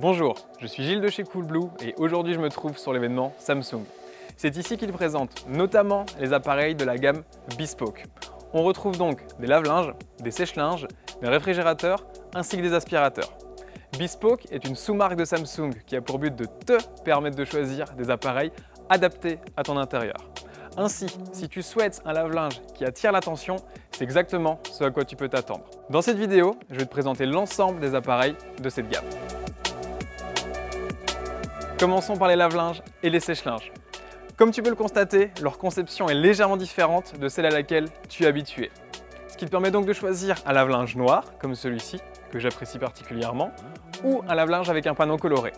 Bonjour, je suis Gilles de chez Coolblue et aujourd'hui je me trouve sur l'événement Samsung. C'est ici qu'il présente notamment les appareils de la gamme Bespoke. On retrouve donc des lave-linges, des sèche-linges, des réfrigérateurs ainsi que des aspirateurs. Bespoke est une sous-marque de Samsung qui a pour but de te permettre de choisir des appareils adaptés à ton intérieur. Ainsi, si tu souhaites un lave-linge qui attire l'attention, c'est exactement ce à quoi tu peux t'attendre. Dans cette vidéo, je vais te présenter l'ensemble des appareils de cette gamme. Commençons par les lave-linges et les sèche-linges. Comme tu peux le constater, leur conception est légèrement différente de celle à laquelle tu es habitué. Ce qui te permet donc de choisir un lave-linge noir, comme celui-ci, que j'apprécie particulièrement, ou un lave-linge avec un panneau coloré.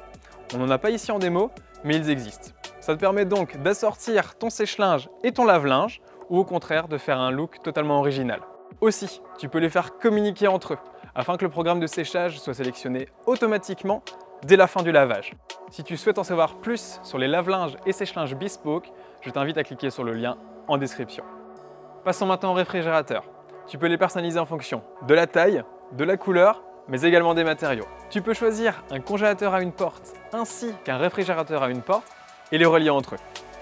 On n'en a pas ici en démo, mais ils existent. Ça te permet donc d'assortir ton sèche-linge et ton lave-linge, ou au contraire de faire un look totalement original. Aussi, tu peux les faire communiquer entre eux, afin que le programme de séchage soit sélectionné automatiquement dès la fin du lavage. Si tu souhaites en savoir plus sur les lave-linges et sèche-linges Bespoke, je t'invite à cliquer sur le lien en description. Passons maintenant au réfrigérateur. Tu peux les personnaliser en fonction de la taille, de la couleur, mais également des matériaux. Tu peux choisir un congélateur à une porte ainsi qu'un réfrigérateur à une porte et les relier entre eux.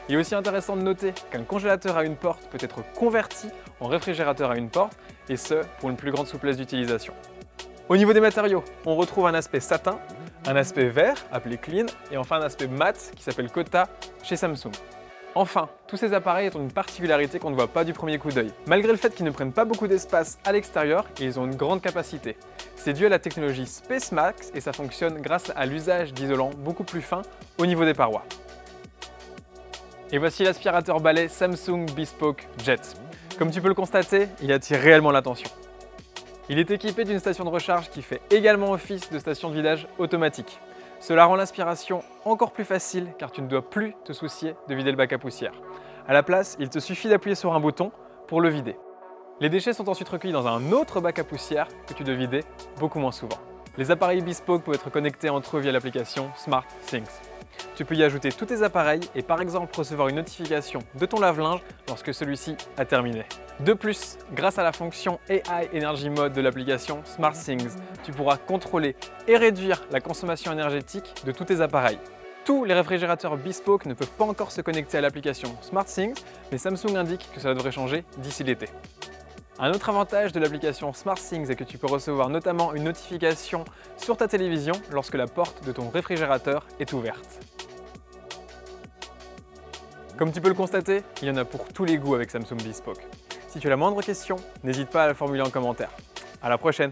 Il est aussi intéressant de noter qu'un congélateur à une porte peut être converti en réfrigérateur à une porte, et ce pour une plus grande souplesse d'utilisation. Au niveau des matériaux, on retrouve un aspect satin, un aspect vert appelé clean et enfin un aspect mat qui s'appelle Kota chez Samsung. Enfin, tous ces appareils ont une particularité qu'on ne voit pas du premier coup d'œil. Malgré le fait qu'ils ne prennent pas beaucoup d'espace à l'extérieur, ils ont une grande capacité. C'est dû à la technologie SpaceMax et ça fonctionne grâce à l'usage d'isolants beaucoup plus fins au niveau des parois. Et voici l'aspirateur balai Samsung Bespoke Jet. Comme tu peux le constater, il attire réellement l'attention. Il est équipé d'une station de recharge qui fait également office de station de vidage automatique. Cela rend l'aspiration encore plus facile car tu ne dois plus te soucier de vider le bac à poussière. À la place, il te suffit d'appuyer sur un bouton pour le vider. Les déchets sont ensuite recueillis dans un autre bac à poussière que tu dois vider beaucoup moins souvent. Les appareils Bespoke peuvent être connectés entre eux via l'application SmartThings. Tu peux y ajouter tous tes appareils et par exemple recevoir une notification de ton lave-linge lorsque celui-ci a terminé. De plus, grâce à la fonction AI Energy Mode de l'application SmartThings, tu pourras contrôler et réduire la consommation énergétique de tous tes appareils. Tous les réfrigérateurs Bespoke ne peuvent pas encore se connecter à l'application SmartThings, mais Samsung indique que cela devrait changer d'ici l'été. Un autre avantage de l'application SmartThings est que tu peux recevoir notamment une notification sur ta télévision lorsque la porte de ton réfrigérateur est ouverte. Comme tu peux le constater, il y en a pour tous les goûts avec Samsung Bespoke. Si tu as la moindre question, n'hésite pas à la formuler en commentaire. À la prochaine!